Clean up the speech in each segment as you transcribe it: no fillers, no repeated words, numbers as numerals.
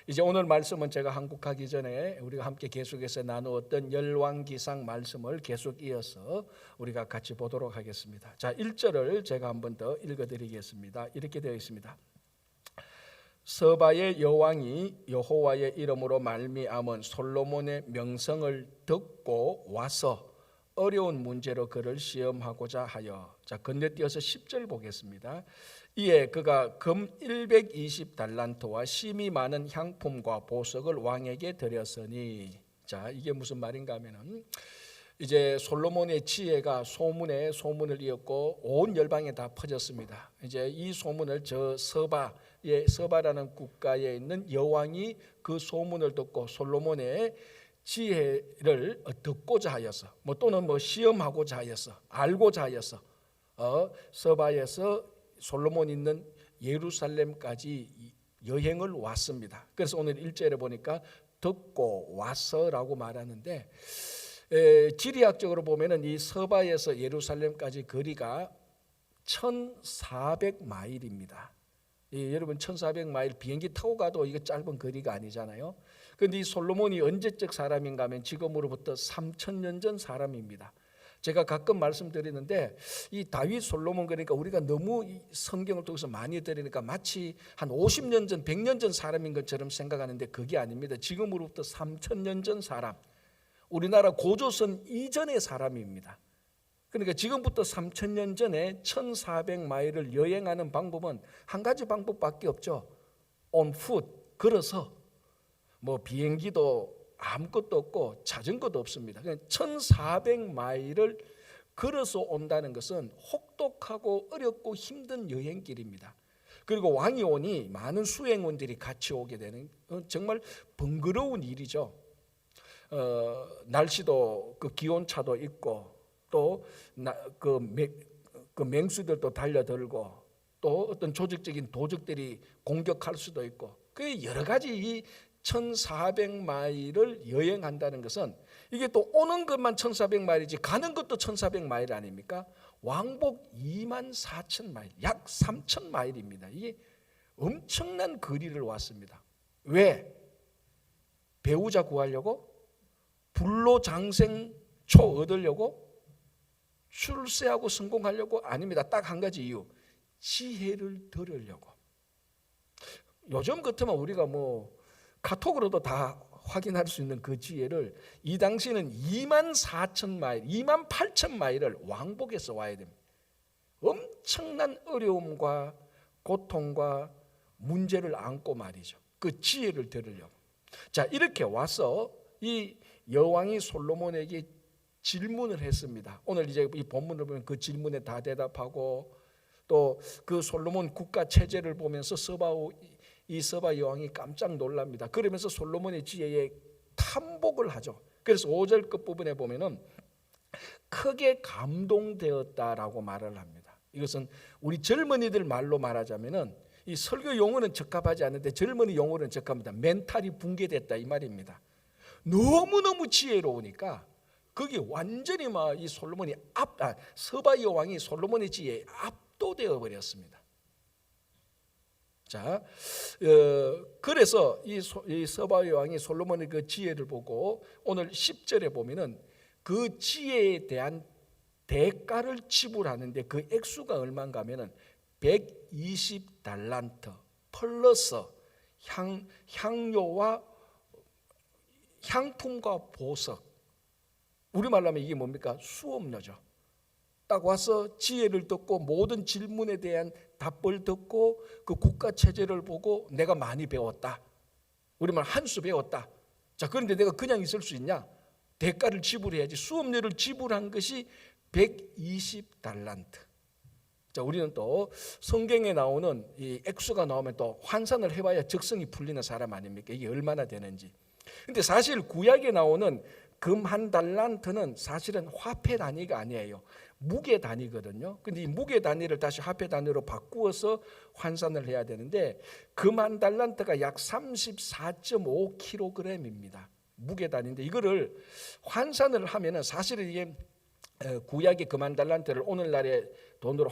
이제 오늘 말씀은 제가 한국하기 전에 우리가 함께 계속해서 나누었던 열왕기상 말씀을 계속 이어서 우리가 같이 보도록 하겠습니다. 자, 1절을 제가 한 번 더 읽어드리겠습니다. 이렇게 되어 있습니다. 서바의 여왕이 여호와의 이름으로 말미암은 솔로몬의 명성을 듣고 와서 어려운 문제로 그를 시험하고자 하여. 자, 건너뛰어서 10절 보겠습니다. 이에 그가 금 120달란트와 심이 많은 향품과 보석을 왕에게 드렸으니. 자, 이게 무슨 말인가 하면은 이제 솔로몬의 지혜가 소문을 이었고 온 열방에 다 퍼졌습니다. 이제 이 소문을 저 서바라는 국가에 있는 여왕이 그 소문을 듣고 솔로몬의 지혜를 듣고자 하여서 또는 시험하고자 하여서 알고자 하여서 서바에서 솔로몬 있는 예루살렘까지 여행을 왔습니다. 그래서 오늘 1절에 보니까 듣고 와서라고 말하는데 지리학적으로 보면은 이 서바에서 예루살렘까지 거리가 1400마일입니다. 여러분 1400마일 비행기 타고 가도 이게 짧은 거리가 아니잖아요. 그런데 이 솔로몬이 언제적 사람인가 하면 지금으로부터 3000년 전 사람입니다. 제가 가끔 말씀드리는데 이 다윗 솔로몬 그러니까 우리가 너무 이 성경을 통해서 많이 들으니까 마치 한 50년 전 100년 전 사람인 것처럼 생각하는데 그게 아닙니다. 지금으로부터 3000년 전 사람, 우리나라 고조선 이전의 사람입니다. 그러니까 지금부터 3000년 전에 1400마일을 여행하는 방법은 한 가지 방법밖에 없죠. On foot, 걸어서. 비행기도 아무것도 없고 자전거도 없습니다. 1400마일을 걸어서 온다는 것은 혹독하고 어렵고 힘든 여행길입니다. 그리고 왕이 오니 많은 수행원들이 같이 오게 되는 정말 번거로운 일이죠. 날씨도 그 기온차도 있고 또 그 맹수들도 달려들고 또 어떤 조직적인 도적들이 공격할 수도 있고 그 여러 가지 이 1400마일을 여행한다는 것은 이게 또 오는 것만 1400마일이지 가는 것도 1400마일 아닙니까? 왕복 24,000마일, 약 3000마일입니다. 이게 엄청난 거리를 왔습니다. 왜? 배우자 구하려고? 불로장생초 얻으려고? 출세하고 성공하려고? 아닙니다. 딱 한 가지 이유, 지혜를 들으려고. 요즘 같으면 우리가 카톡으로도 다 확인할 수 있는 그 지혜를 이 당시는 24,000마일, 28,000마일을 왕복해서 와야 됩니다. 엄청난 어려움과 고통과 문제를 안고 말이죠. 그 지혜를 들으려고. 자, 이렇게 와서 이 여왕이 솔로몬에게 질문을 했습니다. 오늘 이제 이 본문을 보면 그 질문에 다 대답하고 또 그 솔로몬 국가 체제를 보면서 이 서바 여왕이 깜짝 놀랍니다. 그러면서 솔로몬의 지혜에 탐복을 하죠. 그래서 5절 끝부분에 보면은 크게 감동되었다라고 말을 합니다. 이것은 우리 젊은이들 말로 말하자면은 이 설교 용어는 적합하지 않은데 젊은이 용어는 적합합니다. 멘탈이 붕괴됐다 이 말입니다. 너무너무 지혜로우니까 거기 완전히 이 서바 여왕이 솔로몬의 지혜에 압도되어 버렸습니다. 자, 그래서 이 서바 여왕이 솔로몬의 그 지혜를 보고 오늘 10절에 보면은 그 지혜에 대한 대가를 지불하는데 그 액수가 얼마인가 하면은 120달란트 플러스 향료와 향품과 보석. 우리말로 하면 이게 뭡니까? 수업료죠. 딱 와서 지혜를 듣고 모든 질문에 대한 답을 듣고 그 국가 체제를 보고 내가 많이 배웠다. 우리말 한 수 배웠다. 자, 그런데 내가 그냥 있을 수 있냐? 대가를 지불해야지. 수업료를 지불한 것이 120달란트. 자, 우리는 또 성경에 나오는 이 액수가 나오면 또 환산을 해봐야 적성이 풀리는 사람 아닙니까? 이게 얼마나 되는지. 근데 사실 구약에 나오는 금 한 달란트는 사실은 화폐 단위가 아니에요. 무게 단위거든요. 근데 이 무게 단위를 다시 화폐 단위로 바꾸어서 환산을 해야 되는데 금 한 달란트가 약 34.5kg입니다. 무게 단위인데 이거를 환산을 하면은 사실은 이게 구약의 금 한 달란트를 오늘날의 돈으로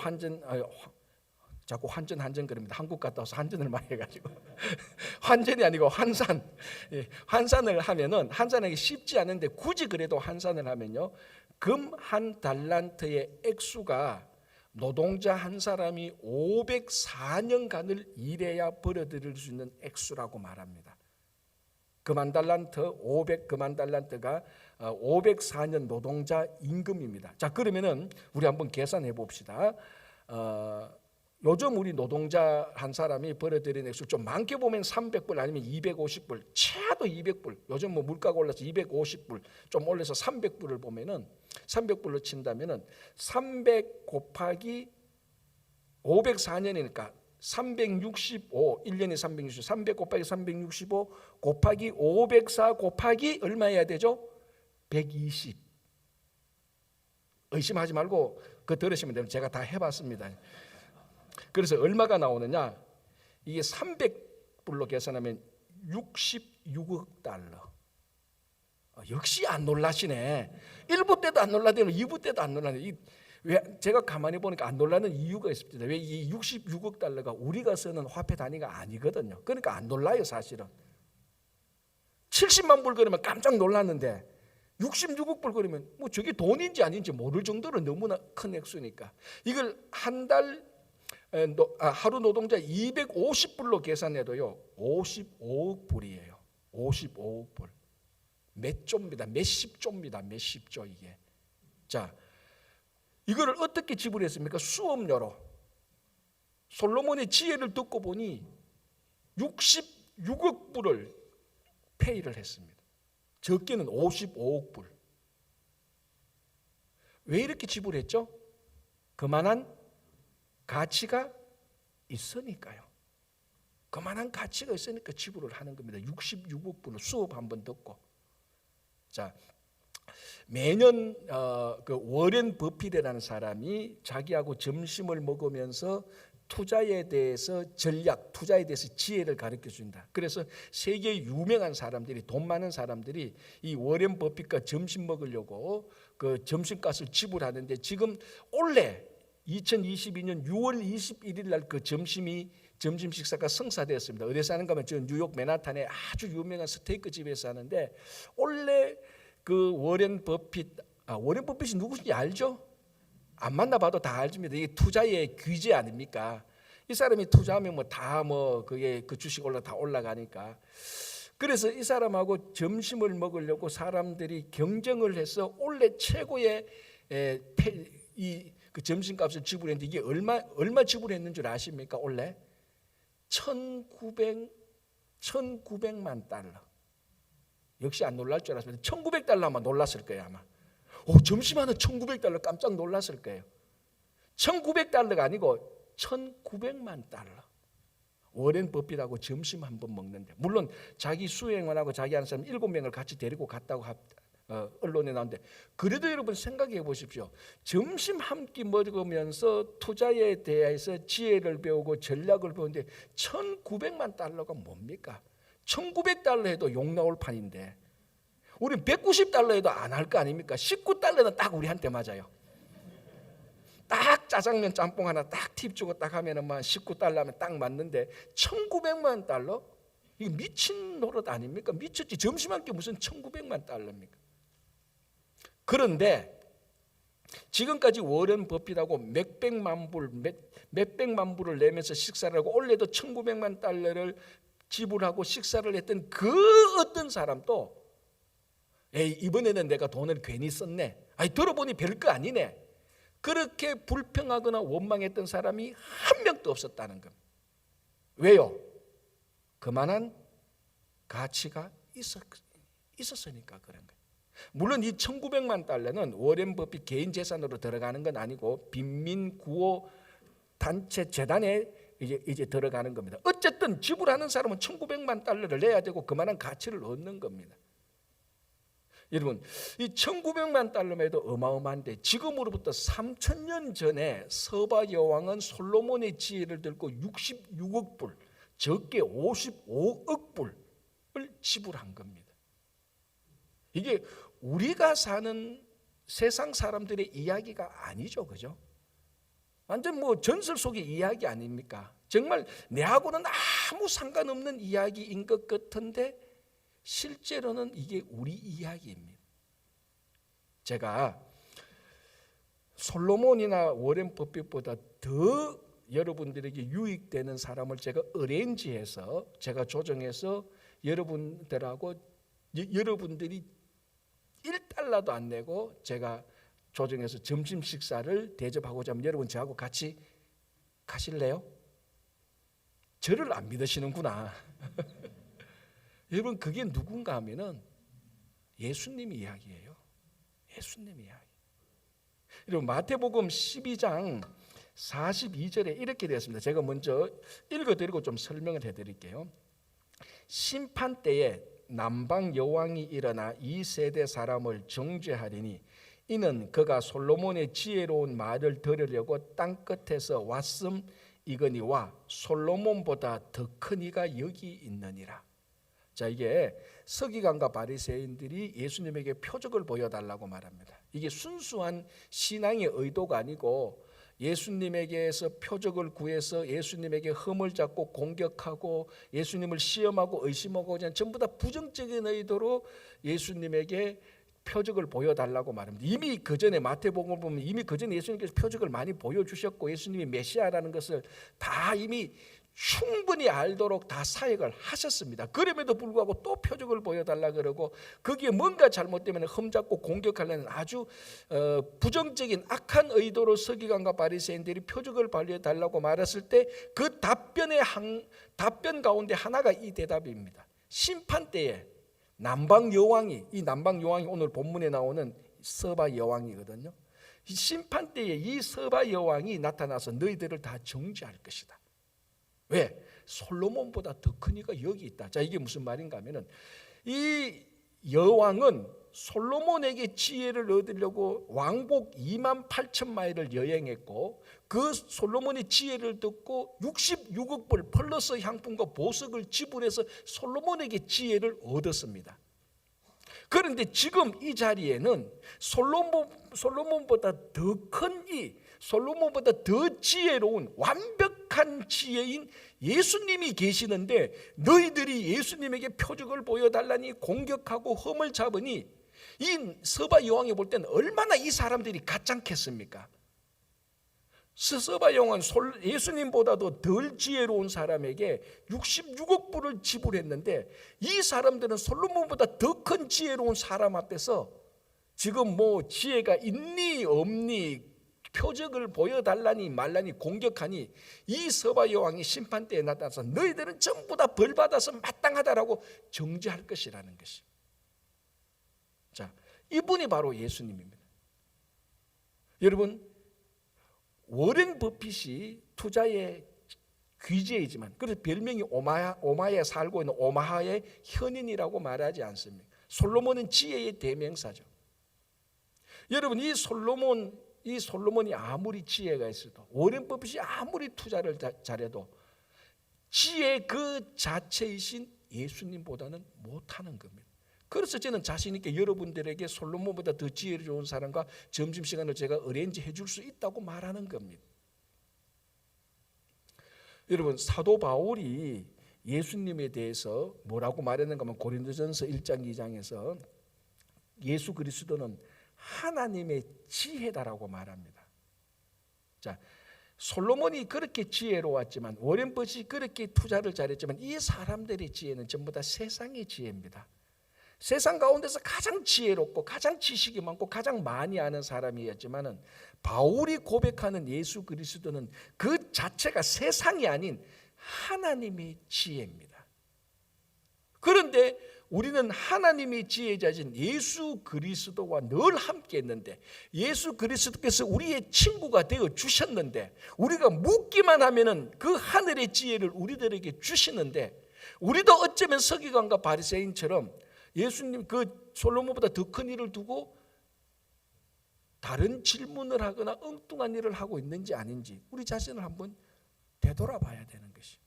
자꾸 환전 그럽니다. 한국 갔다 와서 환전을 많이 해가지고 환전이 아니고 환산. 환산을 하면은 환산하기 쉽지 않은데 굳이 그래도 환산을 하면요, 금 한 달란트의 액수가 노동자 한 사람이 504년간을 일해야 벌어들일 수 있는 액수라고 말합니다. 금한 달란트가 504년 노동자 임금입니다. 자, 그러면은 우리 한번 계산해 봅시다. 요즘 우리 노동자 한 사람이 벌어들이는 액수 좀 많게 보면 300불 아니면 250불, 최하도 200불. 요즘 뭐 물가가 올라서 250불, 좀 올라서 300불을 보면은 300불로 친다면은 300 곱하기 504년이니까 365, 1년이 365, 300 곱하기 365 곱하기 504 곱하기 얼마 해야 되죠? 120. 의심하지 말고 그거 들으시면 됩니다. 제가 다 해봤습니다. 그래서 얼마가 나오느냐? 이게 300불로 계산하면 66억 달러. 역시 안 놀라시네. 1부 때도 안 놀라대요. 2부 때도 안 놀라네. 왜 제가 가만히 보니까 안 놀라는 이유가 있습니다. 왜 이 66억 달러가 우리가 쓰는 화폐 단위가 아니거든요. 그러니까 안 놀라요, 사실은. 70만 불 그러면 깜짝 놀랐는데 66억 불 그러면 뭐 저게 돈인지 아닌지 모를 정도로 너무나 큰 액수니까 이걸 한 달 하루 노동자 250불로 계산해도요 55억 불이에요. 55억 불. 몇 조입니다. 몇십 조입니다. 몇십 조 이게. 자, 이거를 어떻게 지불했습니까? 수업료로. 솔로몬의 지혜를 듣고 보니 66억 불을 페이를 했습니다. 적게는 55억 불. 왜 이렇게 지불했죠? 그만한 가치가 있으니까요. 그만한 가치가 있으니까 지불을 하는 겁니다. 66억 불을 수업 한번 듣고. 자, 매년 그 워렌 버핏이라는 사람이 자기하고 점심을 먹으면서 투자에 대해서 투자에 대해서 지혜를 가르쳐 준다. 그래서 세계 유명한 사람들이, 돈 많은 사람들이 이 워렌 버핏과 점심 먹으려고 그 점심값을 지불하는데 지금 올해 2022년 6월 21일 날 그 점심 식사가 성사되었습니다. 어디서 하는가 하면 저 뉴욕 맨하탄에 아주 유명한 스테이크 집에서 하는데 원래 그 워렌 버핏이 누구인지 알죠? 안 만나봐도 다 알집니다. 이게 투자의 귀재 아닙니까? 이 사람이 투자하면 그게 그 주식 다 올라가니까. 그래서 이 사람하고 점심을 먹으려고 사람들이 경쟁을 해서 올해 최고의 그 점심값을 지불했는데 이게 얼마 지불했는 줄 아십니까? 올해 1900만 달러. 역시 안 놀랄 줄 알았습니다. 1900달러만 놀랐을 거예요 아마. 점심 하나 1900달러 깜짝 놀랐을 거예요. 1900달러가 아니고 1900만 달러. 워렌 버핏하고 점심 한번 먹는데, 물론 자기 수행원하고 자기 하는 사람 7명을 같이 데리고 갔다고 언론에 나오는데, 그래도 여러분 생각해 보십시오. 점심 한 끼 먹으면서 투자에 대해서 지혜를 배우고 전략을 배우는데 1900만 달러가 뭡니까? 1900달러 해도 욕 나올 판인데 우리 190달러 해도 안 할 거 아닙니까? 19달러는 딱 우리한테 맞아요. 딱 짜장면 짬뽕 하나 딱 팁 주고 딱 하면은 19달러 하면 딱 맞는데 1900만 달러? 이거 미친 노릇 아닙니까? 미쳤지. 점심 한 끼 무슨 1900만 달러입니까? 그런데 지금까지 워렌 버핏하고 몇백만 불을 내면서 식사를 하고 올해도 1900만 달러를 지불하고 식사를 했던 그 어떤 사람도 이번에는 내가 돈을 괜히 썼네. 들어보니 별거 아니네. 그렇게 불평하거나 원망했던 사람이 한 명도 없었다는 겁니다. 왜요? 그만한 가치가 있었으니까 그런 거예요. 물론 이 1900만 달러는 워렌 버핏 개인 재산으로 들어가는 건 아니고 빈민 구호 단체 재단에 이제 들어가는 겁니다. 어쨌든 지불하는 사람은 1900만 달러를 내야 되고 그만한 가치를 얻는 겁니다. 여러분, 이 1900만 달러만 해도 어마어마한데 지금으로부터 3000년 전에 서바 여왕은 솔로몬의 지혜를 들고 66억 불, 적게 55억 불을 지불한 겁니다. 이게 우리가 사는 세상 사람들의 이야기가 아니죠, 그죠? 완전 뭐 전설 속의 이야기 아닙니까? 정말 내하고는 아무 상관없는 이야기인 것 같은데 실제로는 이게 우리 이야기입니다. 제가 솔로몬이나 워렌 버핏보다 더 여러분들에게 유익되는 사람을 제가 어레인지해서 제가 조정해서 여러분들하고 여러분들이 1달러도 안 내고 제가 조정해서 점심 식사를 대접하고자 하면 여러분 저하고 같이 가실래요? 저를 안 믿으시는구나. 여러분 그게 누군가 하면은 예수님 이야기예요. 예수님 이야기. 여러분 마태복음 12장 42절에 이렇게 되었습니다. 제가 먼저 읽어드리고 좀 설명을 해드릴게요. 심판 때에 남방 여왕이 일어나 이 세대 사람을 정죄하리니 이는 그가 솔로몬의 지혜로운 말을 들으려고 땅 끝에서 왔음이거니와 솔로몬보다 더 큰 이가 여기 있느니라. 자, 이게 서기관과 바리새인들이 예수님에게 표적을 보여달라고 말합니다. 이게 순수한 신앙의 의도가 아니고 예수님에게서 표적을 구해서 예수님에게 흠을 잡고 공격하고 예수님을 시험하고 의심하고 그냥 전부 다 부정적인 의도로 예수님에게 표적을 보여달라고 말합니다. 이미 그 전에 마태복음을 보면 이미 그 전에 예수님께서 표적을 많이 보여주셨고 예수님이 메시아라는 것을 다 이미 충분히 알도록 다 사역을 하셨습니다. 그럼에도 불구하고 또 표적을 보여달라 그러고 거기에 뭔가 잘못되면 흠잡고 공격하려는 아주 부정적인 악한 의도로 서기관과 바리새인들이 표적을 보여달라고 말했을 때 그 답변 가운데 하나가 이 대답입니다. 심판 때에 남방 여왕이, 이 남방 여왕이 오늘 본문에 나오는 서바 여왕이거든요. 이 심판 때에 이 서바 여왕이 나타나서 너희들을 다 정죄할 것이다. 왜? 솔로몬보다 더 큰 이가 여기 있다. 자, 이게 무슨 말인가 하면은 이 여왕은 솔로몬에게 지혜를 얻으려고 왕복 28,000마일을 여행했고 그 솔로몬의 지혜를 듣고 66억 불 플러스 향품과 보석을 지불해서 솔로몬에게 지혜를 얻었습니다. 그런데 지금 이 자리에는 솔로몬보다 더 큰 이, 솔로몬보다 더 지혜로운 완벽한 지혜인 예수님이 계시는데 너희들이 예수님에게 표적을 보여달라니 공격하고 흠을 잡으니 이 서바 여왕이 볼 때는 얼마나 이 사람들이 가짱했습니까? 서바 여왕은 예수님보다도 덜 지혜로운 사람에게 66억 불을 지불했는데 이 사람들은 솔로몬보다 더 큰 지혜로운 사람 앞에서 지금 뭐 지혜가 있니 없니 표적을 보여달라니 말라니 공격하니 이 서바 여왕이 심판 때에 나타나서 너희들은 전부 다 벌받아서 마땅하다라고 정죄할 것이라는 것이. 자, 이분이 바로 예수님입니다. 여러분 워렌 버핏이 투자의 귀재이지만 그래서 별명이 오마하에 살고 있는 오마하의 현인이라고 말하지 않습니까? 솔로몬은 지혜의 대명사죠. 여러분 이 솔로몬이 아무리 지혜가 있어도 워렌 버핏이 아무리 투자를 잘해도 지혜 그 자체이신 예수님보다는 못하는 겁니다. 그래서 저는 자신 있게 여러분들에게 솔로몬보다 더 지혜로운 사람과 점심시간을 제가 어레인지 해줄 수 있다고 말하는 겁니다. 여러분 사도 바울이 예수님에 대해서 뭐라고 말했는가 하면 고린도전서 1장 2장에서 예수 그리스도는 하나님의 지혜다라고 말합니다. 자, 솔로몬이 그렇게 지혜로웠지만 워렌 버핏이 그렇게 투자를 잘했지만 이 사람들의 지혜는 전부 다 세상의 지혜입니다. 세상 가운데서 가장 지혜롭고 가장 지식이 많고 가장 많이 아는 사람이었지만은 바울이 고백하는 예수 그리스도는 그 자체가 세상이 아닌 하나님의 지혜입니다. 그런데 우리는 하나님의 지혜자신 예수 그리스도와 늘 함께 했는데 예수 그리스도께서 우리의 친구가 되어 주셨는데 우리가 묻기만 하면은 그 하늘의 지혜를 우리들에게 주시는데 우리도 어쩌면 서기관과 바리새인처럼 예수님 그 솔로몬보다 더 큰 일을 두고 다른 질문을 하거나 엉뚱한 일을 하고 있는지 아닌지 우리 자신을 한번 되돌아봐야 되는 것이.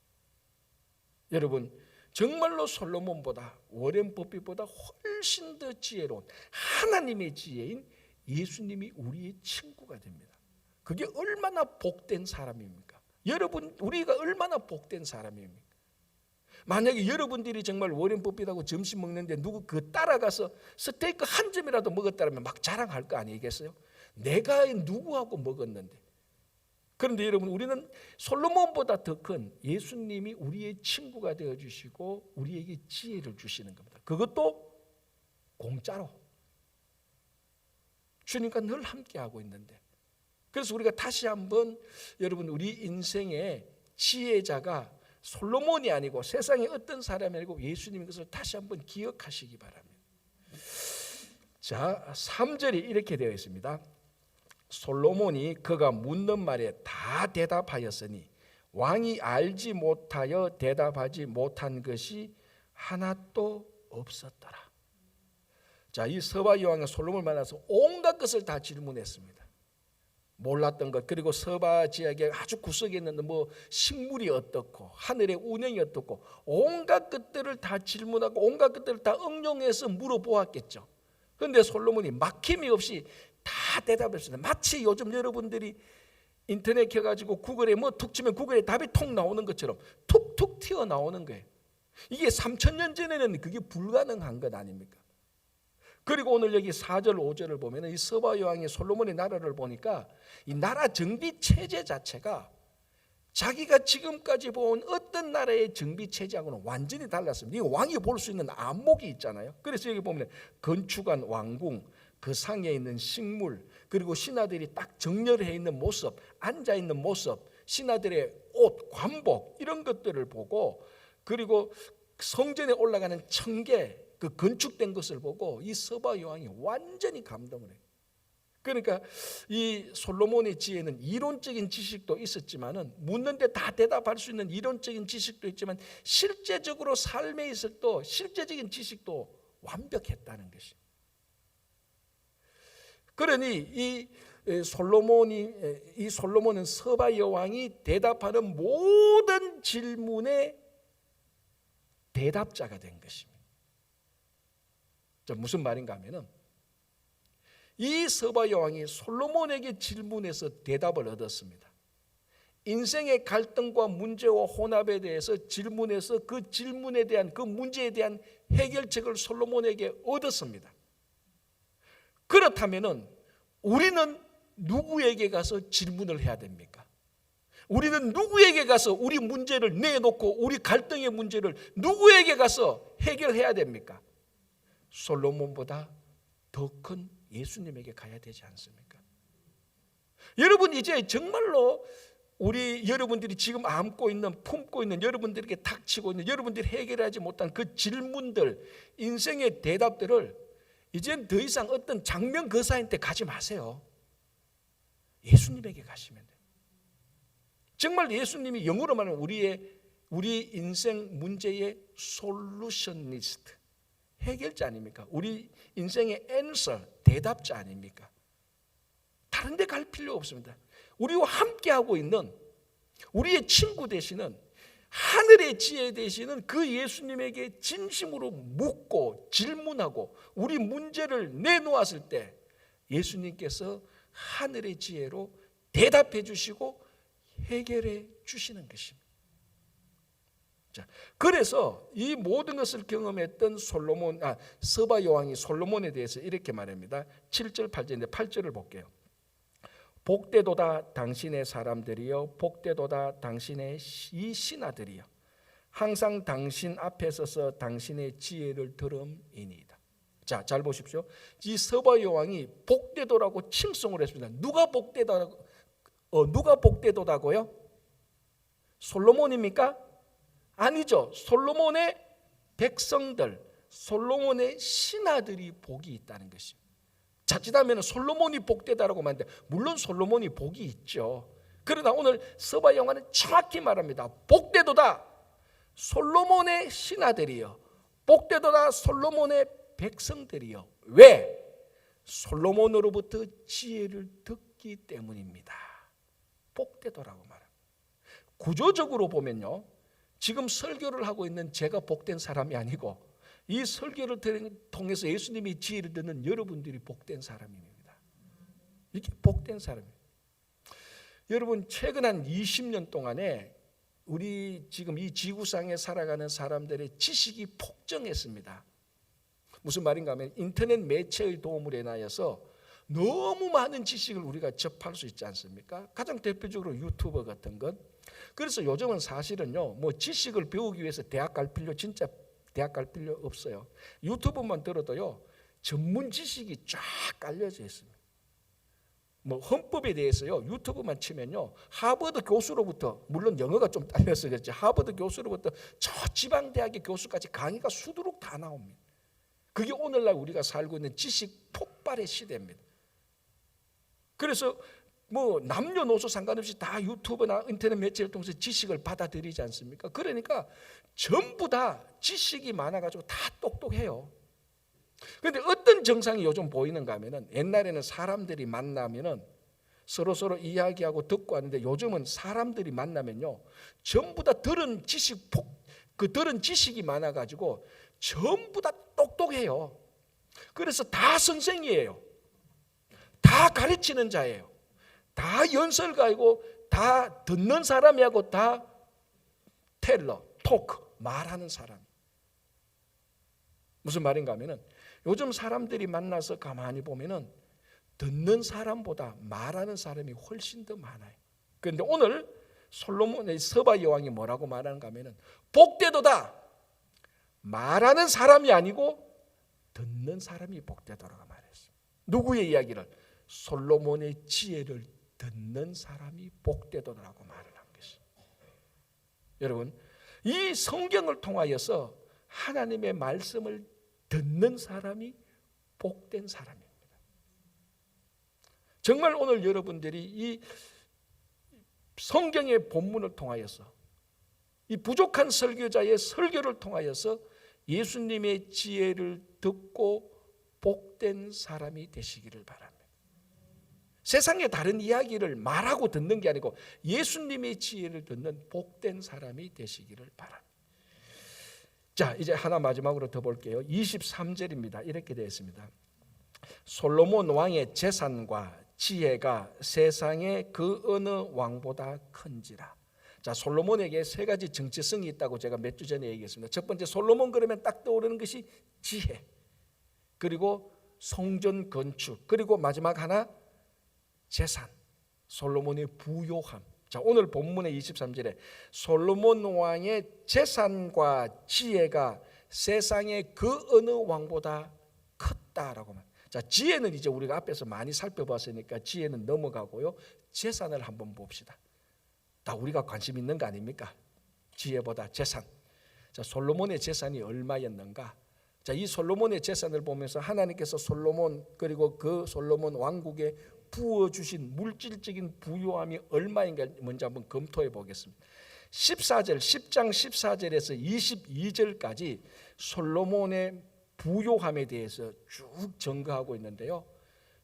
여러분 정말로 솔로몬보다 워렌 버핏보다 훨씬 더 지혜로운 하나님의 지혜인 예수님이 우리의 친구가 됩니다. 그게 얼마나 복된 사람입니까? 여러분, 우리가 얼마나 복된 사람입니까? 만약에 여러분들이 정말 워렌 버핏하고 점심 먹는데 누구 그 따라가서 스테이크 한 점이라도 먹었다면 막 자랑할 거 아니겠어요? 내가 누구하고 먹었는데. 그런데 여러분, 우리는 솔로몬보다 더 큰 예수님이 우리의 친구가 되어주시고 우리에게 지혜를 주시는 겁니다. 그것도 공짜로. 주님과 늘 함께하고 있는데. 그래서 우리가 다시 한번 여러분, 우리 인생의 지혜자가 솔로몬이 아니고 세상에 어떤 사람이 아니고 예수님인 것을 다시 한번 기억하시기 바랍니다. 자, 3절이 이렇게 되어 있습니다. 솔로몬이 그가 묻는 말에 다 대답하였으니 왕이 알지 못하여 대답하지 못한 것이 하나도 없었더라. 자, 이 서바 여왕은 솔로몬을 만나서 온갖 것을 다 질문했습니다. 몰랐던 것, 그리고 서바 지역에 아주 구석에 있는 뭐 식물이 어떻고 하늘의 운행이 어떻고 온갖 것들을 다 질문하고 온갖 것들을 다 응용해서 물어보았겠죠. 그런데 솔로몬이 막힘이 없이 다 대답했습니다. 마치 요즘 여러분들이 인터넷 켜가지고 구글에 뭐 툭 치면 구글에 답이 톡 나오는 것처럼 툭툭 튀어나오는 거예요. 이게 3000년 전에는 그게 불가능한 것 아닙니까? 그리고 오늘 여기 4절 5절을 보면 이 서바 여왕의 솔로몬의 나라를 보니까 이 나라 정비 체제 자체가 자기가 지금까지 본 어떤 나라의 정비 체제하고는 완전히 달랐습니다. 이 왕이 볼 수 있는 안목이 있잖아요. 그래서 여기 보면 건축한 왕궁, 그 상에 있는 식물, 그리고 신하들이 딱 정렬해 있는 모습, 앉아 있는 모습, 신하들의 옷, 관복 이런 것들을 보고, 그리고 성전에 올라가는 청계, 그 건축된 것을 보고 이 서바 여왕이 완전히 감동을 해요. 그러니까 이 솔로몬의 지혜는 이론적인 지식도 있었지만은 묻는데 다 대답할 수 있는 이론적인 지식도 있지만 실제적으로 삶에 있을 때 실제적인 지식도 완벽했다는 것이. 그러니 이 솔로몬은 서바 여왕이 대답하는 모든 질문에 대답자가 된 것입니다. 무슨 말인가 하면은 이 서바 여왕이 솔로몬에게 질문해서 대답을 얻었습니다. 인생의 갈등과 문제와 혼합에 대해서 질문해서 그 질문에 대한 그 문제에 대한 해결책을 솔로몬에게 얻었습니다. 그렇다면은 우리는 누구에게 가서 질문을 해야 됩니까? 우리는 누구에게 가서 우리 문제를 내놓고 우리 갈등의 문제를 누구에게 가서 해결해야 됩니까? 솔로몬보다 더 큰 예수님에게 가야 되지 않습니까? 여러분, 이제 정말로 우리 여러분들이 지금 품고 있는 여러분들에게 닥치고 있는 여러분들이 해결하지 못한 그 질문들, 인생의 대답들을 이젠 더 이상 어떤 장면 거사한테 가지 마세요. 예수님에게 가시면 돼요. 정말 예수님이 영어로 말하면 우리 인생 문제의 솔루셔니스트, 해결자 아닙니까? 우리 인생의 answer, 대답자 아닙니까? 다른 데 갈 필요 없습니다. 우리와 함께하고 있는 우리의 친구 되시는 하늘의 지혜 되시는 그 예수님에게 진심으로 묻고 질문하고 우리 문제를 내놓았을 때 예수님께서 하늘의 지혜로 대답해 주시고 해결해 주시는 것입니다. 자, 그래서 이 모든 것을 경험했던 서바 여왕이 솔로몬에 대해서 이렇게 말합니다. 7절 8절인데 8절을 볼게요. 복되도다 당신의 사람들이여, 복되도다 당신의 이 신하들이여, 항상 당신 앞에 서서 당신의 지혜를 들음이니이다. 자, 잘 보십시오. 이 서바 여왕이 복되도라고 칭송을 했습니다. 누가 복되도다고요? 솔로몬입니까? 아니죠. 솔로몬의 백성들, 솔로몬의 신하들이 복이 있다는 것입니다. 자칫하면 솔로몬이 복되다라고 말하는데 물론 솔로몬이 복이 있죠. 그러나 오늘 서바 여왕은 정확히 말합니다. 복되도다 솔로몬의 신하들이여, 복되도다 솔로몬의 백성들이여. 왜? 솔로몬으로부터 지혜를 듣기 때문입니다. 복되도라고 말합니다. 구조적으로 보면요, 지금 설교를 하고 있는 제가 복된 사람이 아니고 이 설교를 통해서 예수님이 지혜를 듣는 여러분들이 복된 사람입니다. 이게 복된 사람이에요. 여러분 최근 한 20년 동안에 우리 지금 이 지구상에 살아가는 사람들의 지식이 폭증했습니다. 무슨 말인가 하면 인터넷 매체의 도움을 인하여서 너무 많은 지식을 우리가 접할 수 있지 않습니까? 가장 대표적으로 유튜버 같은 것. 그래서 요즘은 사실은요, 뭐 지식을 배우기 위해서 대학 갈 필요 없어요. 유튜브만 들어도요, 전문 지식이 쫙 깔려져 있습니다. 뭐 헌법에 대해서요, 유튜브만 치면요, 하버드 교수로부터, 물론 영어가 좀 딸려서 그렇지, 하버드 교수로부터 저 지방 대학의 교수까지 강의가 수두룩 다 나옵니다. 그게 오늘날 우리가 살고 있는 지식 폭발의 시대입니다. 그래서 뭐 남녀노소 상관없이 다 유튜브나 인터넷 매체를 통해서 지식을 받아들이지 않습니까? 그러니까 전부 다 지식이 많아가지고 다 똑똑해요. 그런데 어떤 정상이 요즘 보이는가 하면은, 옛날에는 사람들이 만나면은 서로 이야기하고 듣고 하는데, 요즘은 사람들이 만나면요, 전부 다 들은 지식이 많아가지고 전부 다 똑똑해요. 그래서 다 선생이에요. 다 가르치는 자예요. 다 연설가이고 다 듣는 사람이고 다 텔러, 토크, 말하는 사람. 무슨 말인가 하면은, 요즘 사람들이 만나서 가만히 보면은 듣는 사람보다 말하는 사람이 훨씬 더 많아요. 그런데 오늘 솔로몬의 서바 여왕이 뭐라고 말하는가 하면은, 복되도다, 말하는 사람이 아니고 듣는 사람이 복되도라고 말했어요. 누구의 이야기를? 솔로몬의 지혜를 듣는 사람이 복되도라고 말을 한 것이에요. 여러분, 이 성경을 통하여서 하나님의 말씀을 듣는 사람이 복된 사람입니다. 정말 오늘 여러분들이 이 성경의 본문을 통하여서, 이 부족한 설교자의 설교를 통하여서 예수님의 지혜를 듣고 복된 사람이 되시기를 바랍니다. 세상의 다른 이야기를 말하고 듣는 게 아니고 예수님의 지혜를 듣는 복된 사람이 되시기를 바랍니다. 자, 이제 하나 마지막으로 더 볼게요. 23절입니다. 이렇게 되어 있습니다. 솔로몬 왕의 재산과 지혜가 세상의 그 어느 왕보다 큰지라. 자, 솔로몬에게 세 가지 정체성이 있다고 제가 몇 주 전에 얘기했습니다. 첫 번째, 솔로몬 그러면 딱 떠오르는 것이 지혜, 그리고 성전 건축, 그리고 마지막 하나 재산, 솔로몬의 부요함. 자, 오늘 본문의 23절에 솔로몬 왕의 재산과 지혜가 세상의 그 어느 왕보다 컸다라고 말. 자, 지혜는 이제 우리가 앞에서 많이 살펴봤으니까 지혜는 넘어가고요. 재산을 한번 봅시다. 다 우리가 관심 있는 거 아닙니까? 지혜보다 재산. 자, 솔로몬의 재산이 얼마였는가? 자, 이 솔로몬의 재산을 보면서 하나님께서 솔로몬, 그리고 그 솔로몬 왕국에 부어주신 물질적인 부요함이 얼마인가 먼저 한번 검토해 보겠습니다. 10장 14절에서 22절까지 솔로몬의 부요함에 대해서 쭉 증거하고 있는데요,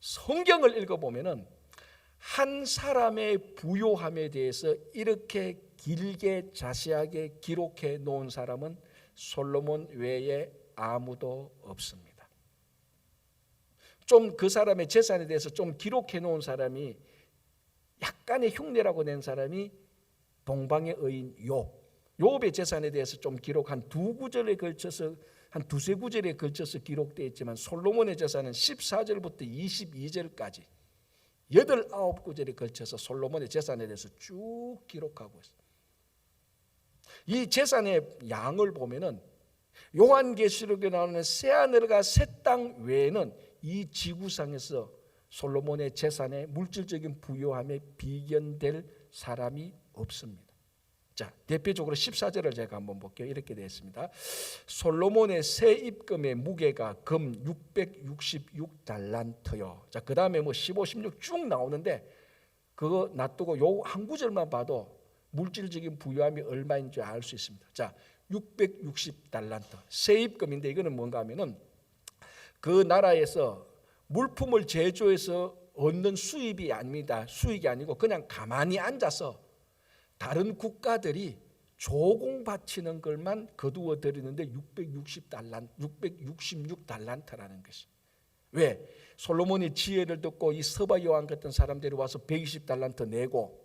성경을 읽어보면은 한 사람의 부요함에 대해서 이렇게 길게 자세하게 기록해 놓은 사람은 솔로몬 외에 아무도 없습니다. 좀 그 사람의 재산에 대해서 좀 기록해 놓은 사람이, 약간의 흉내라고 낸 사람이 동방의 의인 욥의 재산에 대해서 좀 기록 한 두 구절에 걸쳐서, 한 두세 구절에 걸쳐서 기록되어 있지만, 솔로몬의 재산은 14절부터 22절까지 8, 9구절에 걸쳐서 솔로몬의 재산에 대해서 쭉 기록하고 있어요. 이 재산의 양을 보면은 요한계시록에 나오는 새하늘과 새 땅 외에는 이 지구상에서 솔로몬의 재산의 물질적인 부요함에 비견될 사람이 없습니다. 자, 대표적으로 14절을 제가 한번 볼게요. 이렇게 되어 있습니다. 솔로몬의 새 입금의 무게가 금 666달란트요. 자, 그 다음에 뭐 15, 16 쭉 나오는데 그거 놔두고 요 한 구절만 봐도 물질적인 부요함이 얼마인 줄 알 수 있습니다. 자, 660달란트 새 입금인데, 이거는 뭔가 하면은 그 나라에서 물품을 제조해서 얻는 수입이 아닙니다. 수익이 아니고 그냥 가만히 앉아서 다른 국가들이 조공 바치는 것만 거두어 드리는데 666달란트라는 것이. 왜? 솔로몬이 지혜를 듣고 이 서바 여왕 같은 사람들이 와서 120달란트 내고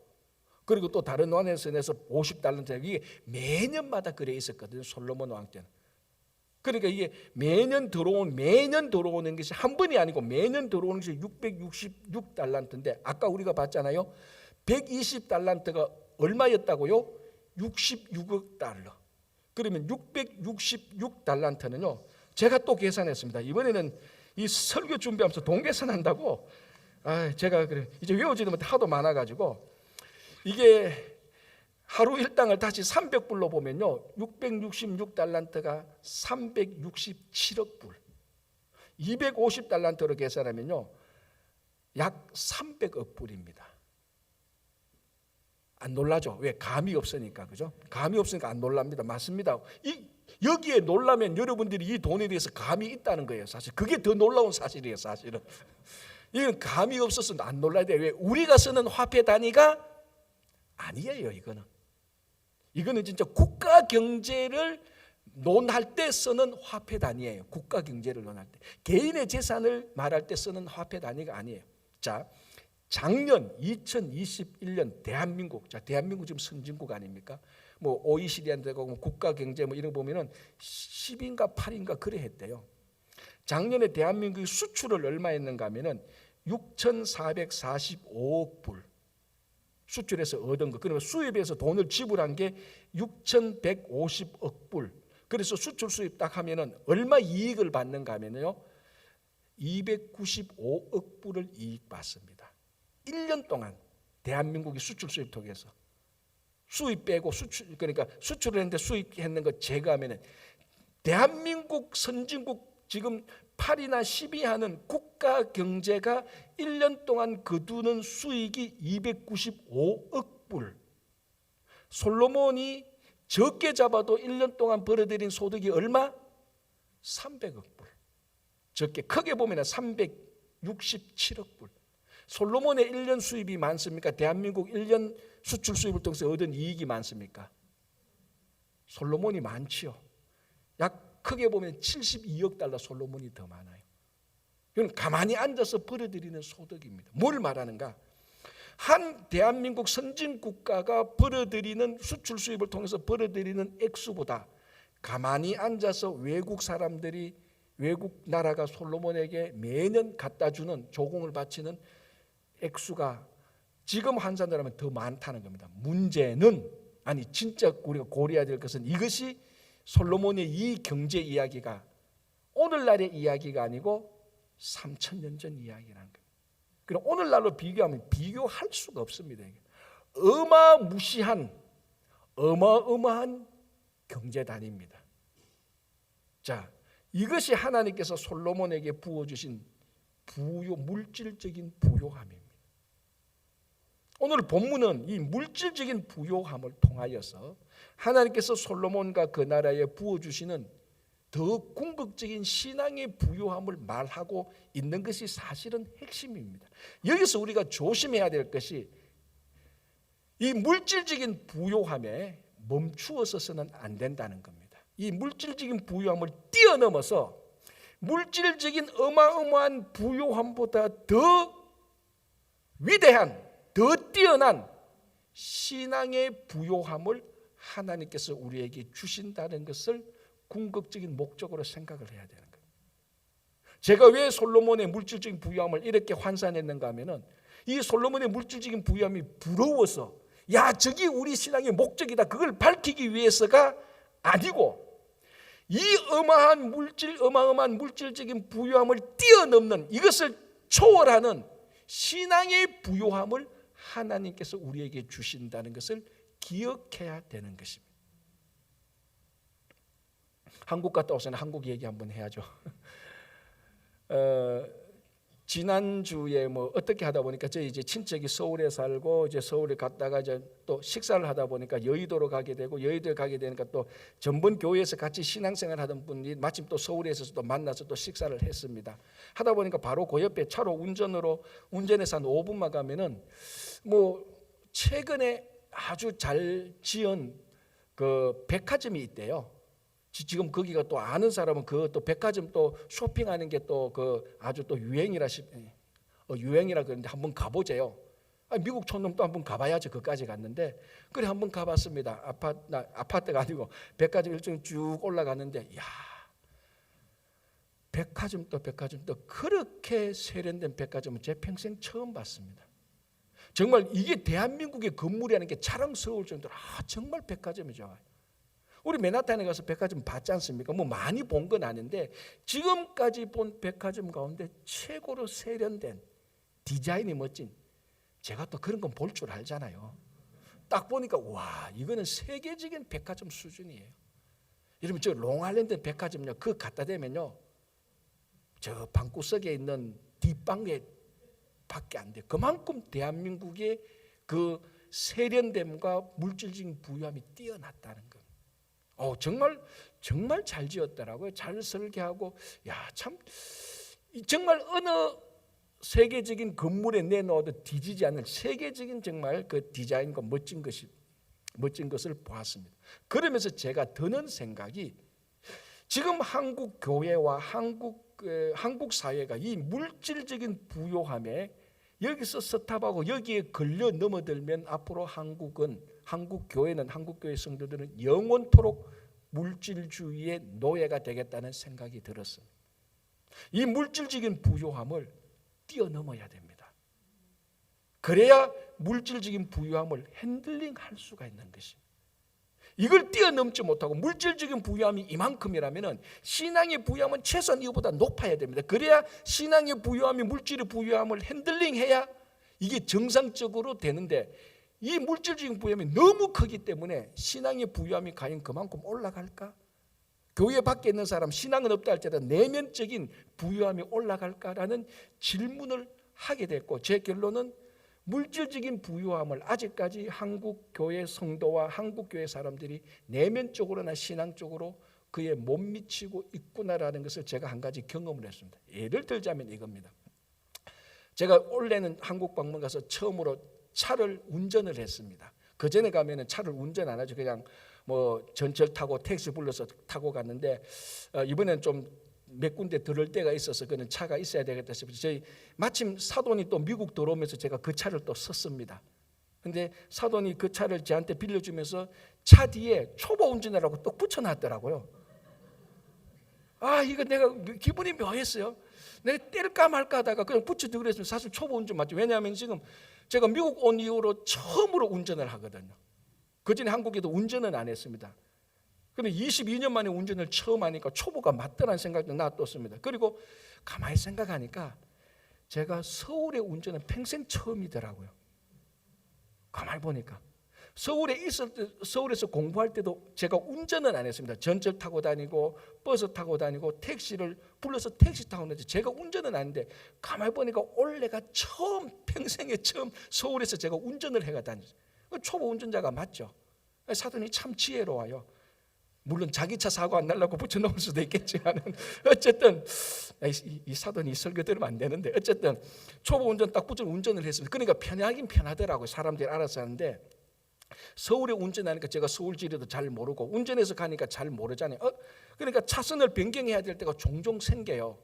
그리고 또 다른 왕에서 내서 50달란트. 이게 매년마다 그래 있었거든요. 솔로몬 왕 때는. 그러니까 이게 매년 들어오는 것이 한 번이 아니고 매년 들어오는 것이 666달란트인데 아까 우리가 봤잖아요. 120달란트가 얼마였다고요? 66억 달러. 그러면 666달란트는요. 제가 또 계산했습니다. 이번에는 이 설교 준비하면서 동계산한다고 제가 그래 이제 외우지도 못해 하도 많아가지고 이게 하루 일당을 다시 300불로 보면요 666달란트가 367억 불, 250달란트로 계산하면요 약 300억 불입니다. 안 놀라죠? 왜? 감이 없으니까. 그죠? 감이 없으니까 안 놀랍니다. 맞습니다. 여기에 놀라면 여러분들이 이 돈에 대해서 감이 있다는 거예요. 사실 그게 더 놀라운 사실이에요. 사실은 이건 감이 없어서 안 놀라야 돼요. 왜? 우리가 쓰는 화폐 단위가 아니에요. 이거는 진짜 국가 경제를 논할 때 쓰는 화폐 단위예요. 국가 경제를 논할 때. 개인의 재산을 말할 때 쓰는 화폐 단위가 아니에요. 자, 작년 2021년 대한민국, 대한민국 지금 선진국 아닙니까? 뭐 OECD한테 가고 국가 경제 뭐 이런 거 보면은 10인가 8인가 그래 했대요. 작년에 대한민국이 수출을 얼마 했는가 하면은 6,445억 불 수출해서 얻은 거. 그러면 수입에서 돈을 지불한 게 6,150억 불. 그래서 수출 수입 딱 하면은 얼마 이익을 받는가 하면요 295억 불을 이익 받습니다. 1년 동안 대한민국이 수출 수입 통해서 수입 빼고 수출, 그러니까 수출을 했는데 수입했는 거 제거하면은 대한민국 선진국 지금 8이나 10이 하는 국가 경제가 1년 동안 거두는 수익이 295억 불. 솔로몬이 적게 잡아도 1년 동안 벌어들인 소득이 얼마? 300억 불. 적게 크게 보면 367억 불. 솔로몬의 1년 수입이 많습니까? 대한민국 1년 수출 수입을 통해서 얻은 이익이 많습니까? 솔로몬이 많지요. 약 크게 보면 72억 달러 솔로몬이 더 많아요. 이건 가만히 앉아서 벌어들이는 소득입니다. 뭘 말하는가? 한 대한민국 선진국가가 벌어들이는 수출 수입을 통해서 벌어들이는 액수보다 가만히 앉아서 외국 사람들이 외국 나라가 솔로몬에게 매년 갖다 주는 조공을 바치는 액수가 지금 환산하면 더 많다는 겁니다. 문제는 진짜 우리가 고려해야 될 것은 이것이 솔로몬의 이 경제 이야기가 오늘날의 이야기가 아니고 3,000년 전 이야기라는 겁니다. 그럼 오늘날로 비교하면 비교할 수가 없습니다. 어마어마한 경제단입니다. 자, 이것이 하나님께서 솔로몬에게 부어주신 물질적인 부요함입니다. 오늘 본문은 이 물질적인 부요함을 통하여서 하나님께서 솔로몬과 그 나라에 부어주시는 더 궁극적인 신앙의 부요함을 말하고 있는 것이 사실은 핵심입니다. 여기서 우리가 조심해야 될 것이 이 물질적인 부요함에 멈추어서는 안 된다는 겁니다. 이 물질적인 부요함을 뛰어넘어서 물질적인 어마어마한 부요함보다 더 위대한, 더 뛰어난 신앙의 부요함을 하나님께서 우리에게 주신다는 것을 궁극적인 목적으로 생각을 해야 되는 거예요. 제가 왜 솔로몬의 물질적인 부유함을 이렇게 환산했는가 하면은 이 솔로몬의 물질적인 부유함이 부러워서 저기 우리 신앙의 목적이다 그걸 밝히기 위해서가 아니고 이 어마어마한 물질적인 부유함을 뛰어넘는 이것을 초월하는 신앙의 부유함을 하나님께서 우리에게 주신다는 것을 기억해야 되는 것입니다. 한국 갔다 와서는 한국 얘기 한번 해야죠. 지난주에 어떻게 하다 보니까 저희 이제 친척이 서울에 살고 이제 서울에 갔다가 이제 또 식사를 하다 보니까 여의도로 가게 되고 여의도에 가게 되니까 또 전번 교회에서 같이 신앙생활 하던 분이 마침 또 서울에서 또 만나서 또 식사를 했습니다. 하다 보니까 바로 그 옆에 차로 운전해서 한 5분만 가면은 최근에 아주 잘 지은 그 백화점이 있대요. 지금 거기가 또 아는 사람은 그 또 백화점 또 쇼핑하는 게 또 그 아주 또 유행이라 그러는데 한번 가보세요. 미국 촌놈도 한번 가봐야지. 그까지 갔는데 그래 한번 가봤습니다. 아파트가 아니고 백화점 일정 쭉 올라갔는데 야, 백화점도 그렇게 세련된 백화점은 제 평생 처음 봤습니다. 정말 이게 대한민국의 건물이라는 게 자랑스러울 정도로 정말 백화점이 좋아요. 우리 맨하탄에 가서 백화점 봤지 않습니까? 뭐 많이 본 건 아닌데 지금까지 본 백화점 가운데 최고로 세련된 디자인이 멋진, 제가 또 그런 건 볼 줄 알잖아요. 딱 보니까 와, 이거는 세계적인 백화점 수준이에요. 여러분 저 롱아일랜드 백화점요, 그거 갖다 대면요 저 방구석에 있는 뒷방에 밖에 안 돼. 그만큼 대한민국의 그 세련됨과 물질적인 부유함이 뛰어났다는 거. 정말 잘 지었더라고요. 잘 설계하고, 야, 참 정말 어느 세계적인 건물에 내놓아도 뒤지지 않는 세계적인 정말 그 디자인과 멋진 것을 보았습니다. 그러면서 제가 드는 생각이, 지금 한국 교회와 한국 사회가 이 물질적인 부요함에 여기서 스탑하고 여기에 걸려 넘어들면 앞으로 한국 교회는, 한국 교회 성도들은 영원토록 물질주의의 노예가 되겠다는 생각이 들었습니다. 이 물질적인 부요함을 뛰어넘어야 됩니다. 그래야 물질적인 부유함을 핸들링할 수가 있는 것입니다. 이걸 뛰어넘지 못하고 물질적인 부유함이 이만큼이라면 신앙의 부유함은 최소한 이거보다 높아야 됩니다. 그래야 신앙의 부유함이 물질의 부유함을 핸들링해야 이게 정상적으로 되는데, 이 물질적인 부유함이 너무 크기 때문에 신앙의 부유함이 과연 그만큼 올라갈까? 교회 밖에 있는 사람 신앙은 없다 할지라도 내면적인 부유함이 올라갈까라는 질문을 하게 됐고, 제 결론은 물질적인 부유함을 아직까지 한국 교회 성도와 한국 교회 사람들이 내면적으로나 신앙적으로 그에 못 미치고 있구나라는 것을 제가 한 가지 경험을 했습니다. 예를 들자면 이겁니다. 제가 올해는 한국 방문 가서 처음으로 차를 운전을 했습니다. 그 전에 가면은 차를 운전 안 하죠. 그냥 뭐 전철 타고 택시 불러서 타고 갔는데 이번엔 좀 몇 군데 들을 때가 있어서 그는 차가 있어야 되겠다 싶어서 저희 마침 사돈이 또 미국 들어오면서 제가 그 차를 또 썼습니다. 근데 사돈이 그 차를 저한테 빌려주면서 차 뒤에 초보 운전하라고 또 붙여놨더라고요. 이거 내가 기분이 묘했어요. 내가 뗄까 말까 하다가 그냥 붙여두고 그랬으면 사실 초보 운전 맞죠. 왜냐하면 지금 제가 미국 온 이후로 처음으로 운전을 하거든요. 그전에 한국에도 운전은 안 했습니다. 근데 22년 만에 운전을 처음 하니까 초보가 맞다는 생각도 놔뒀습니다. 그리고 가만히 생각하니까 제가 서울에 운전은 평생 처음이더라고요. 가만히 보니까 서울에서 공부할 때도 제가 운전은 안 했습니다. 전철 타고 다니고 버스 타고 다니고 택시를 불러서 택시 타고 다니는데 제가 운전은 안 했는데, 가만히 보니까 올해가 평생에 처음 서울에서 제가 운전을 해가 다녔어요. 초보 운전자가 맞죠. 사돈이 참 지혜로워요. 물론 자기 차 사고 안 날라고 붙여놓을 수도 있겠지만 어쨌든 이 사돈이 설교 들으면 안 되는데, 어쨌든 초보 운전 딱 붙여 운전을 했습니다. 그러니까 편하긴 편하더라고요. 사람들이 알아서 하는데, 서울에 운전하니까 제가 서울 지리도 잘 모르고 운전해서 가니까 잘 모르잖아요. 그러니까 차선을 변경해야 될 때가 종종 생겨요.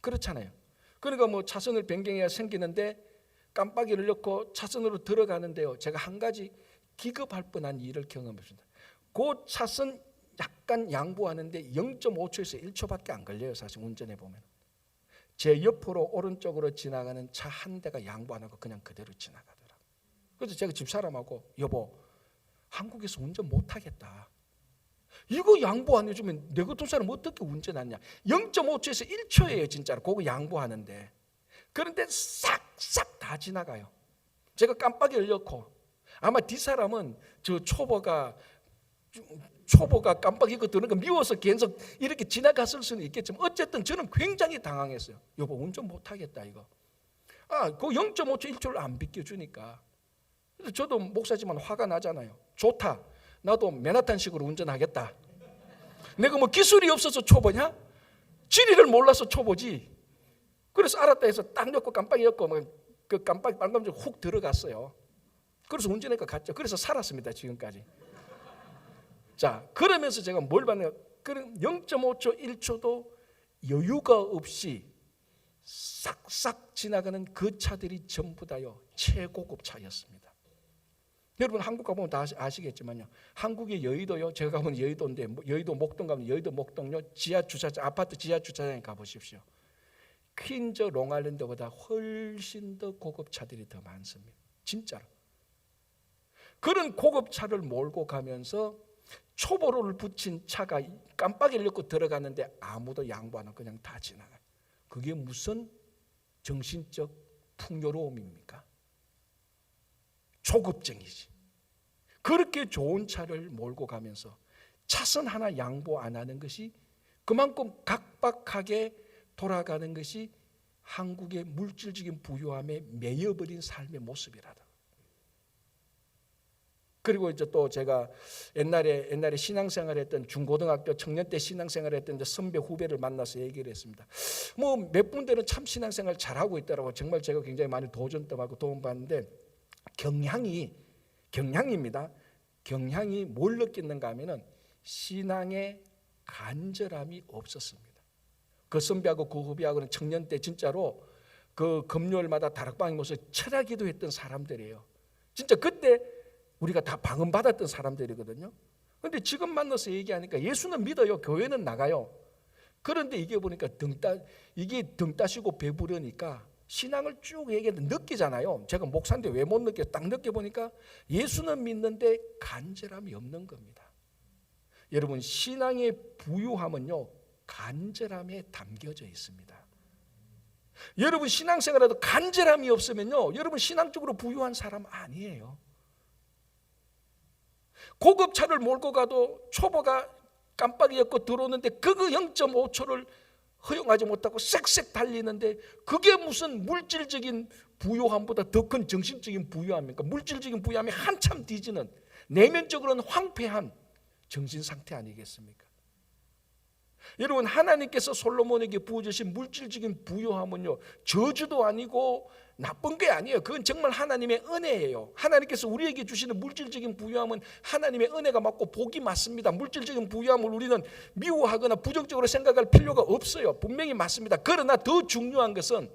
그렇잖아요. 그러니까 뭐 차선을 변경해야 생기는데 깜빡이를 넣고 차선으로 들어가는데요, 제가 한 가지 기겁할 뻔한 일을 경험했습니다. 그 차선 약간 양보하는데 0.5초에서 1초밖에 안 걸려요. 사실 운전해 보면 제 옆으로 오른쪽으로 지나가는 차 한 대가 양보 안 하고 그냥 그대로 지나가더라고요. 그래서 제가 집사람하고, 여보, 한국에서 운전 못하겠다. 이거 양보 안 해주면 내 같은 사람 어떻게 운전하냐. 0.5초에서 1초예요 진짜로. 그거 양보하는데. 그런데 싹싹 다 지나가요. 제가 깜빡이를 넣고, 아마 뒷사람은 저 초보가 깜빡이 거 들으니까 미워서 계속 이렇게 지나갔을 수는 있겠지만 어쨌든 저는 굉장히 당황했어요. 여보, 운전 못하겠다 이거. 그 0.5초 1초를 안 비켜주니까. 그래서 저도 목사지만 화가 나잖아요. 좋다, 나도 맨하탄식으로 운전하겠다. 내가 뭐 기술이 없어서 초보냐? 지리를 몰라서 초보지. 그래서 알았다 해서 딱 넣고 깜빡이 넣고 그 깜빡이 빨간 줄 훅 들어갔어요. 그래서 운전해서 갔죠. 그래서 살았습니다 지금까지. 자, 그러면서 제가 뭘 봤냐? 그럼 0.5초 1초도 여유가 없이 싹싹 지나가는 그 차들이 전부 다요 최고급 차였습니다. 여러분 한국 가보면 다 아시겠지만요, 한국의 여의도요, 제가 가본 여의도인데 여의도 목동 가면 여의도 목동요 지하 주차장, 아파트 지하 주차장에 가보십시오. 퀸즈 롱아일랜드보다 훨씬 더 고급 차들이 더 많습니다. 진짜로. 그런 고급 차를 몰고 가면서 초보로를 붙인 차가 깜빡이를 넣고 들어가는데 아무도 양보 안 하고 그냥 다 지나가요. 그게 무슨 정신적 풍요로움입니까? 조급증이지. 그렇게 좋은 차를 몰고 가면서 차선 하나 양보 안 하는 것이 그만큼 각박하게 돌아가는 것이 한국의 물질적인 부유함에 매여버린 삶의 모습이라다. 그리고 이제 또 제가 옛날에 신앙생활했던 중고등학교 청년 때 신앙생활했던 선배 후배를 만나서 얘기를 했습니다. 뭐 몇 분들은 참 신앙생활 잘하고 있더라고. 정말 제가 굉장히 많이 도전하고 도움받는데 경향입니다. 경향이 뭘 느꼈는가 하면은 신앙의 간절함이 없었습니다. 그 선배하고 그 후배하고는 청년 때 진짜로 그 금요일마다 다락방에 모여서 철야 기도했던 사람들이에요. 진짜 그때 우리가 다 방언받았던 사람들이거든요. 그런데 지금 만나서 얘기하니까 예수는 믿어요, 교회는 나가요. 그런데 이게 보니까 등 따시고 배부르니까 신앙을 쭉 얘기했는데 느끼잖아요. 제가 목사인데 왜 못 느껴요? 딱 느껴보니까 예수는 믿는데 간절함이 없는 겁니다. 여러분, 신앙의 부유함은요 간절함에 담겨져 있습니다. 여러분 신앙생활에도 간절함이 없으면요 여러분 신앙적으로 부유한 사람 아니에요. 고급차를 몰고 가도 초보가 깜빡이었고 들어오는데 그거 0.5초를 허용하지 못하고 쌕쌕 달리는데 그게 무슨 물질적인 부유함보다 더 큰 정신적인 부유함입니까? 물질적인 부유함이 한참 뒤지는 내면적으로는 황폐한 정신상태 아니겠습니까? 여러분 하나님께서 솔로몬에게 부어주신 물질적인 부유함은요 저주도 아니고 나쁜 게 아니에요. 그건 정말 하나님의 은혜예요. 하나님께서 우리에게 주시는 물질적인 부유함은 하나님의 은혜가 맞고 복이 맞습니다. 물질적인 부유함을 우리는 미워하거나 부정적으로 생각할 필요가 없어요. 분명히 맞습니다. 그러나 더 중요한 것은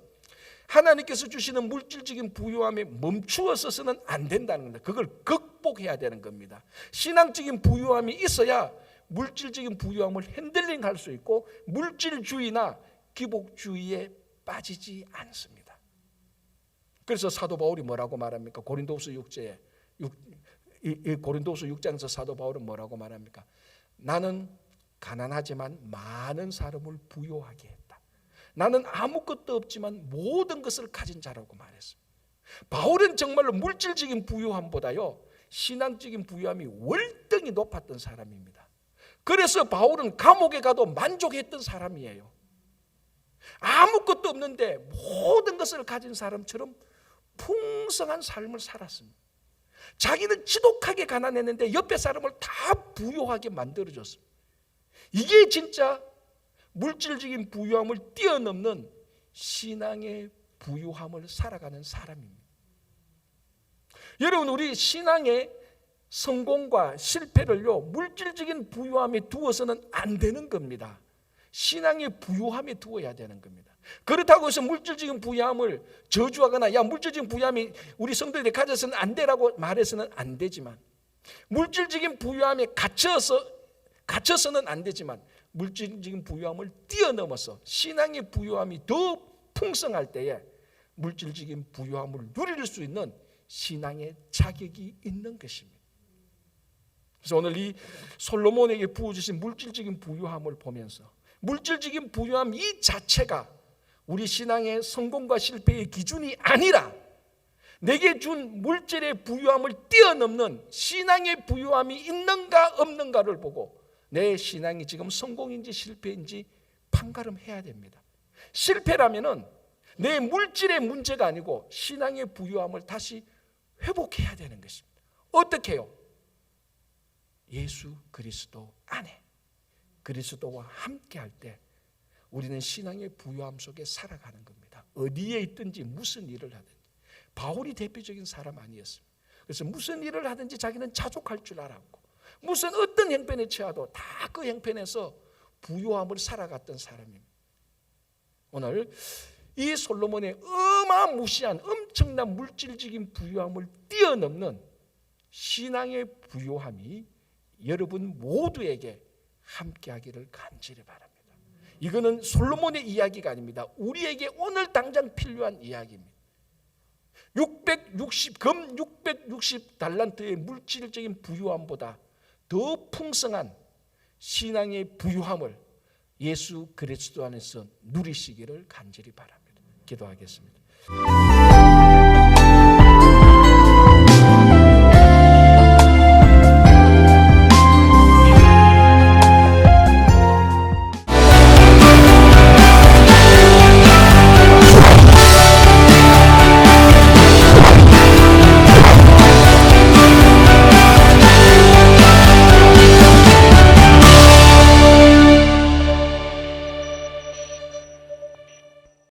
하나님께서 주시는 물질적인 부유함에 멈추어서는 안 된다는 겁니다. 그걸 극복해야 되는 겁니다. 신앙적인 부유함이 있어야 물질적인 부유함을 핸들링할 수 있고 물질주의나 기복주의에 빠지지 않습니다. 그래서 사도 바울이 뭐라고 말합니까? 고린도후서 6장에서 사도 바울은 뭐라고 말합니까? 나는 가난하지만 많은 사람을 부유하게 했다. 나는 아무것도 없지만 모든 것을 가진 자라고 말했습니다. 바울은 정말로 물질적인 부유함보다요 신앙적인 부유함이 월등히 높았던 사람입니다. 그래서 바울은 감옥에 가도 만족했던 사람이에요. 아무것도 없는데 모든 것을 가진 사람처럼 풍성한 삶을 살았습니다. 자기는 지독하게 가난했는데 옆에 사람을 다 부유하게 만들어줬습니다. 이게 진짜 물질적인 부유함을 뛰어넘는 신앙의 부유함을 살아가는 사람입니다. 여러분 우리 신앙의 성공과 실패를요 물질적인 부유함에 두어서는 안 되는 겁니다. 신앙의 부유함에 두어야 되는 겁니다. 그렇다고 해서 물질적인 부유함을 저주하거나 야 물질적인 부유함이 우리 성도들이 가져서는 안 되라고 말해서는 안 되지만 물질적인 부유함에 갇혀서는 안 되지만 물질적인 부유함을 뛰어넘어서 신앙의 부유함이 더 풍성할 때에 물질적인 부유함을 누릴 수 있는 신앙의 자격이 있는 것입니다. 그래서 오늘 이 솔로몬에게 부어주신 물질적인 부유함을 보면서 물질적인 부유함 이 자체가 우리 신앙의 성공과 실패의 기준이 아니라 내게 준 물질의 부유함을 뛰어넘는 신앙의 부유함이 있는가 없는가를 보고 내 신앙이 지금 성공인지 실패인지 판가름해야 됩니다. 실패라면은 내 물질의 문제가 아니고 신앙의 부유함을 다시 회복해야 되는 것입니다. 어떻게 해요? 예수 그리스도 안에 그리스도와 함께 할 때 우리는 신앙의 부유함 속에 살아가는 겁니다. 어디에 있든지 무슨 일을 하든지. 바울이 대표적인 사람 아니었습니다. 그래서 무슨 일을 하든지 자기는 자족할 줄 알았고 무슨 어떤 형편에 처해도 다 그 형편에서 부유함을 살아갔던 사람입니다. 오늘 이 솔로몬의 어마무시한 엄청난 물질적인 부유함을 뛰어넘는 신앙의 부유함이 여러분 모두에게 함께하기를 간절히 바랍니다. 이거는 솔로몬의 이야기가 아닙니다. 우리에게 오늘 당장 필요한 이야기입니다. 금 660달란트의 물질적인 부유함보다 더 풍성한 신앙의 부유함을 예수 그리스도 안에서 누리시기를 간절히 바랍니다. 기도하겠습니다.